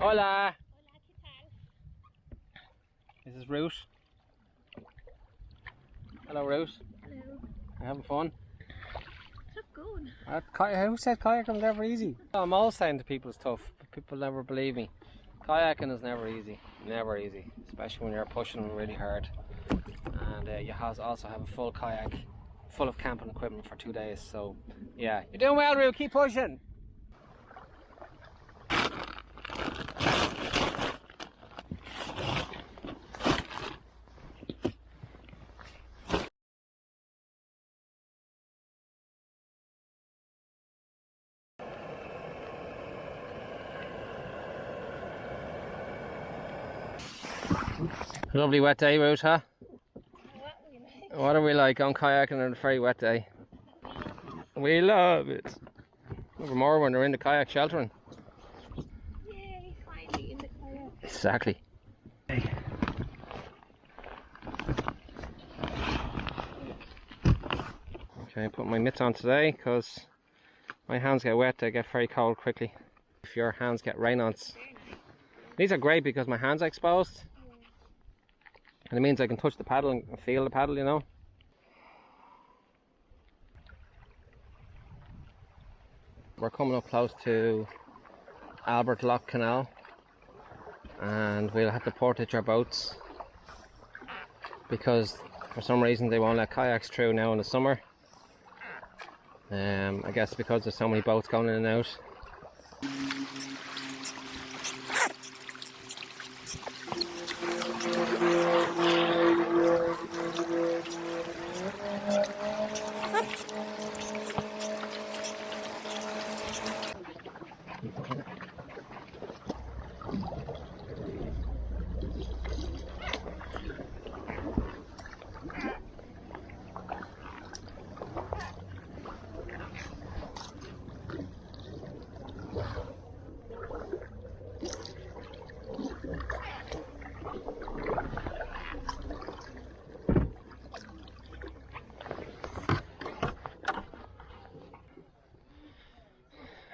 Hola. This is Ruth. Hello, Ruth. Hello. You having fun? Tough going. Who said kayaking was never easy? I'm always saying to people it's tough, but people never believe me. Kayaking is never easy. Never easy. Especially when you're pushing really hard. And you also have a full kayak full of camping equipment for 2 days. So, yeah. You're doing well, Ruth. Keep pushing. Lovely wet day, Ruth, huh? What are we like on kayaking on a very wet day? We love it. Even more when they're in the kayak sheltering. Yay, finally in the kayak. Exactly. Okay, put my mitts on today because my hands get wet, they get very cold quickly. If your hands get rain on. These are great because my hands are exposed. And it means I can touch the paddle and feel the paddle, you know. We're coming up close to Albert Lock Canal and we'll have to portage our boats because for some reason they won't let kayaks through now in the summer. I guess because there's so many boats going in and out.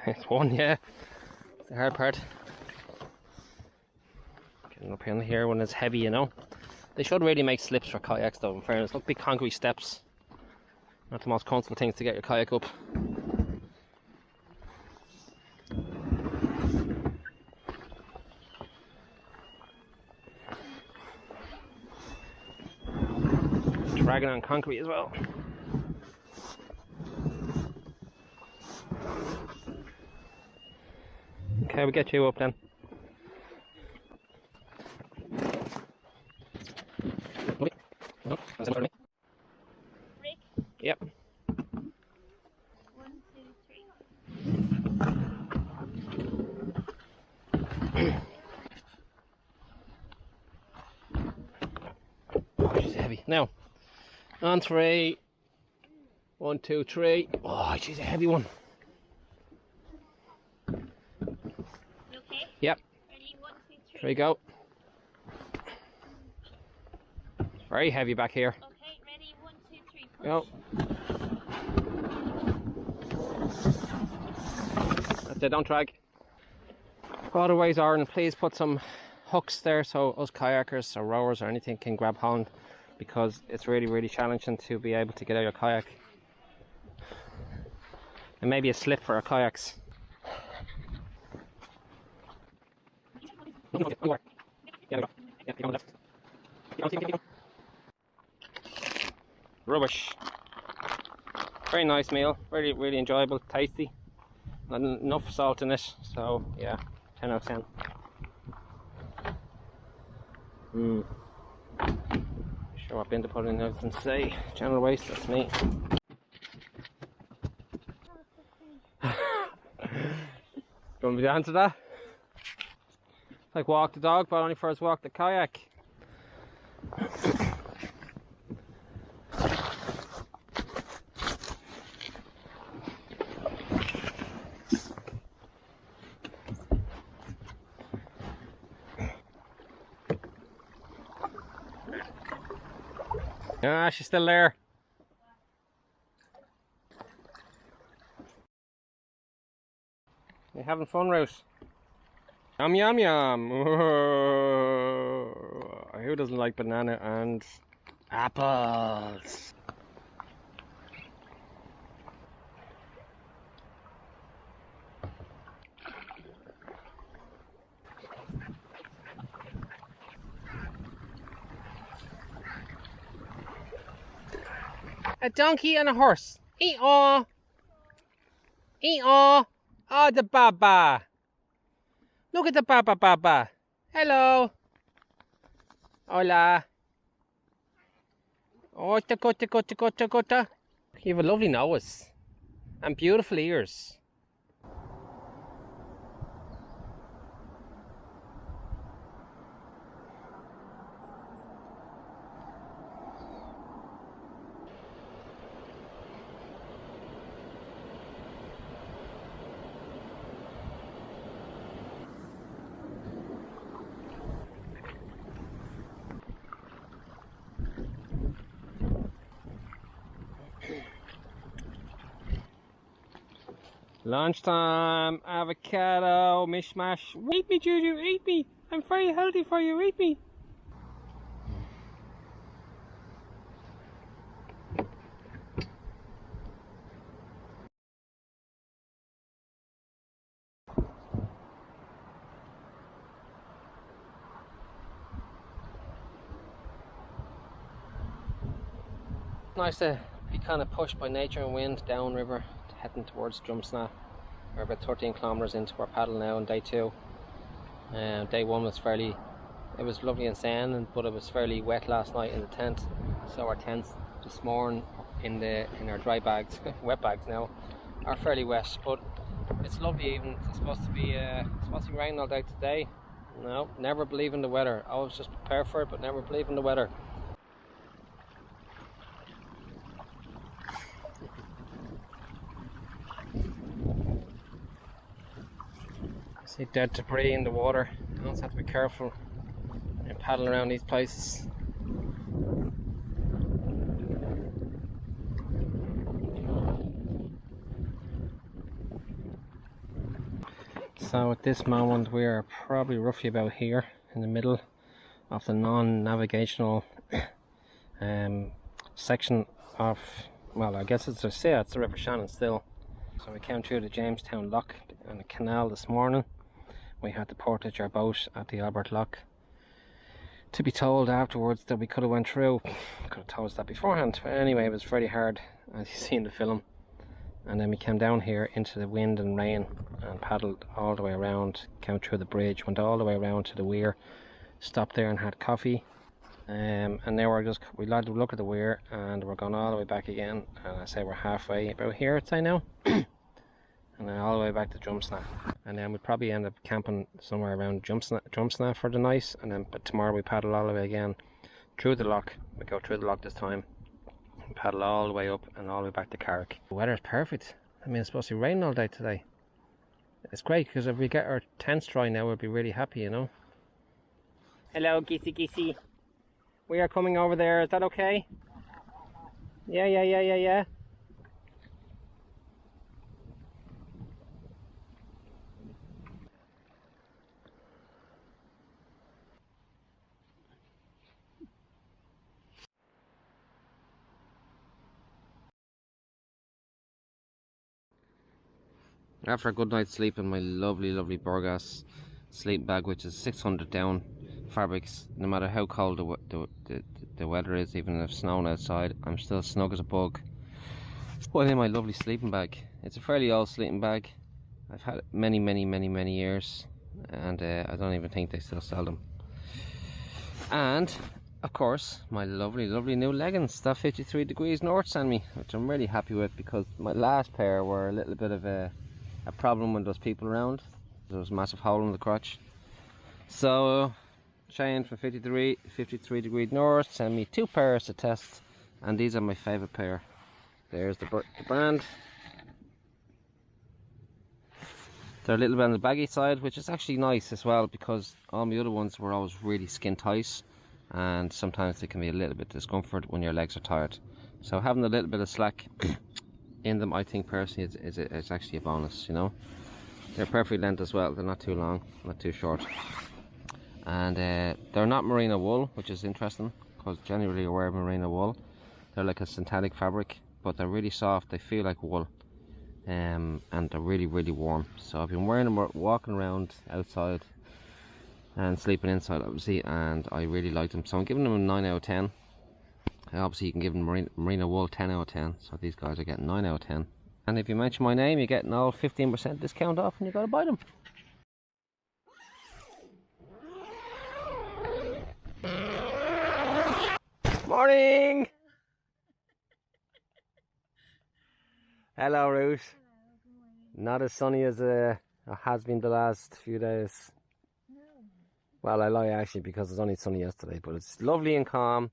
It's one, yeah. It's the hard part. Getting up in here when it's heavy, you know. They should really make slips for kayaks though, in fairness. Look, big concrete steps. Not the most comfortable things to get your kayak up. Dragging on concrete as well. Okay, we'll get you up then. Rick? Yep. 1, 2, 3. Oh, she's heavy. Now, on 3. 1, 2, 3. Oh, she's a heavy one. You okay? Yep. Ready? 1, 2, 3. Here we go. Very heavy back here. Okay, ready? 1, 2, 3. Push. Go. That's it, don't drag. Waterways are, and please put some hooks there so us kayakers or rowers or anything can grab hold, because it's really challenging to be able to get out of your kayak. And maybe a slip for our kayaks. Rubbish. Very nice meal, really enjoyable, tasty. Not enough salt in it, so yeah, 10 out of 10. Sure what bin to put in there and say general waste, that's me. Gonna be down to that? It's like walk the dog, but only for us walk the kayak. Ah, she's still there. You having fun, Ruth? Yum yum yum. Who doesn't like banana and apples? A donkey and a horse. Ee-aw. Ee-aw. Oh, the baba. Look at the baba. Hello. Hola. Oh, ta. You have a lovely nose. And beautiful ears. Lunchtime, avocado, mishmash. Eat me, Juju, eat me. I'm very healthy for you, eat me. Nice to be kind of pushed by nature and wind downriver, heading towards Drumsna. We're about 13 kilometres into our paddle now on day 2. Day 1 was it was lovely and sand, but it was fairly wet last night in the tent. So our tents this morning in our dry bags, wet bags now, are fairly wet. But it's lovely even. It's supposed to be raining all day today. No, never believe in the weather. Always just prepare for it, but never believe in the weather. See dead debris in the water. You also have to be careful and paddle around these places. So at this moment we are probably roughly about here in the middle of the non-navigational section of, well, I guess it's the River Shannon still. So we came through the Jamestown lock and the canal this morning. We had to portage our boat at the Albert Lock. To be told afterwards that we could have went through. Could have told us that beforehand. But anyway, it was very hard, as you see in the film. And then we came down here into the wind and rain and paddled all the way around, came through the bridge, went all the way around to the weir, stopped there and had coffee. And now we like to look at the weir and we're going all the way back again. And I say we're halfway about here, I'd say now. And then all the way back to Drumsna, and then we'd probably end up camping somewhere around Drumsna for the night, and then but tomorrow we paddle all the way again through the lock. We go through the lock this time and paddle all the way up and all the way back to Carrick. The weather is perfect. I mean, it's supposed to be raining all day today. It's great because if we get our tents dry now, we'll be really happy, you know. Hello, geesey. We are coming over there. Is that okay? Yeah. After a good night's sleep in my lovely Burgos sleep bag, which is 600 down fabrics, no matter how cold the weather is, even if it's snowing outside, I'm still snug as a bug within my lovely sleeping bag. It's a fairly old sleeping bag. I've had it many years, and I don't even think they still sell them. And of course my lovely new leggings that 53 Degrees North sent me, which I'm really happy with, because my last pair were a little bit of a problem when there's people around. There was a massive hole in the crotch. So Shannon from 53 Degrees North sent me 2 pairs to test, and these are my favourite pair. There's the brand. They're a little bit on the baggy side, which is actually nice as well, because all my other ones were always really skin tight, and sometimes they can be a little bit discomfort when your legs are tired. So having a little bit of slack in them, I think personally, is actually a bonus, you know. They're perfectly length as well. They're not too long, not too short. And they're not merino wool, which is interesting, because generally you wear merino wool. They're like a synthetic fabric, but they're really soft. They feel like wool, and they're really, really warm. So I've been wearing them walking around outside and sleeping inside, obviously, and I really like them. So I'm giving them a 9 out of 10. And obviously you can give them merino wool 10 out of 10. So these guys are getting 9 out of 10. And if you mention my name, you're getting all 15% discount off, and you got to buy them. Morning! Hello, Ruth. Hello, Not as sunny as it has been the last few days. no. Well, I lie actually, because it was only sunny yesterday, but it's lovely and calm.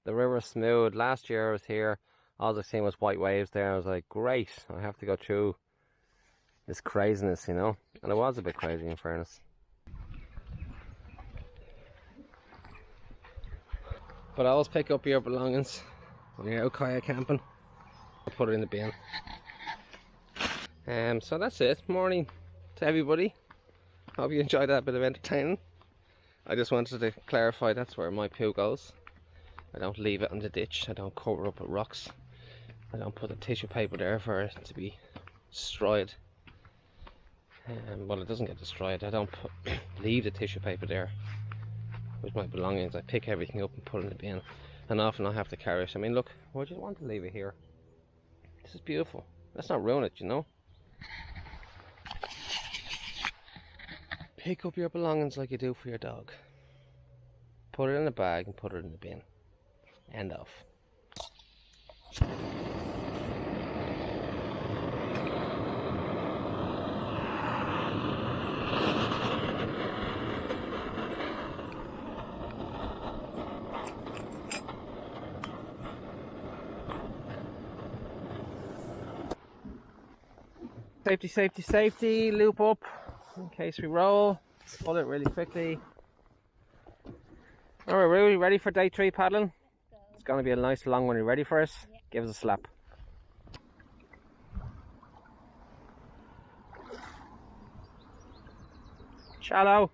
The river's smooth. Last year I was here, all I seen was white waves there. I was like, great, I have to go through this craziness, you know? And it was a bit crazy, in fairness. But I always pick up your belongings when you're out kayak camping. I'll put it in the bin. So that's it. Morning to everybody. Hope you enjoyed that bit of entertaining. I just wanted to clarify that's where my poo goes. I don't leave it in the ditch. I don't cover it up with rocks. I don't put the tissue paper there for it to be destroyed. Well, it doesn't get destroyed. I don't leave the tissue paper there with my belongings. I pick everything up and put it in the bin, and often I have to carry it. I mean, look, why do you want to leave it here? This is beautiful. Let's not ruin it, you know. Pick up your belongings like you do for your dog. Put it in a bag and put it in the bin. End of. Safety, safety, safety. Loop up in case we roll. Pull it really quickly. Alright, Ruth, you ready for day 3 paddling? It's going to be a nice long one. You ready for us? Yeah. Give us a slap. Shallow.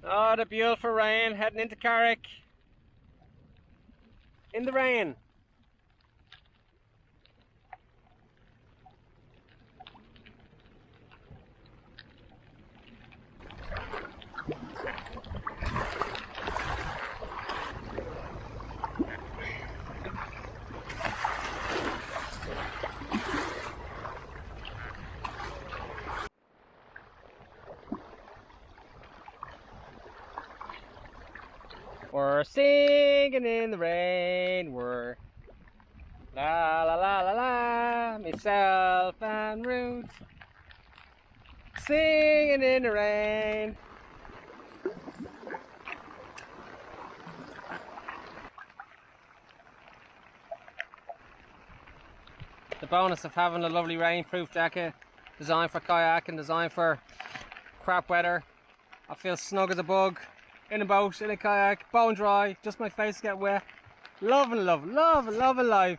Oh, the beautiful rain heading into Carrick. In the rain. We're singing in the rain, we're la la la la la, myself and Ruth, singing in the rain. The bonus of having a lovely rainproof jacket, designed for kayaking, designed for crap weather. I feel snug as a bug. In a boat, in a kayak, bone dry, just my face get wet. Loving life.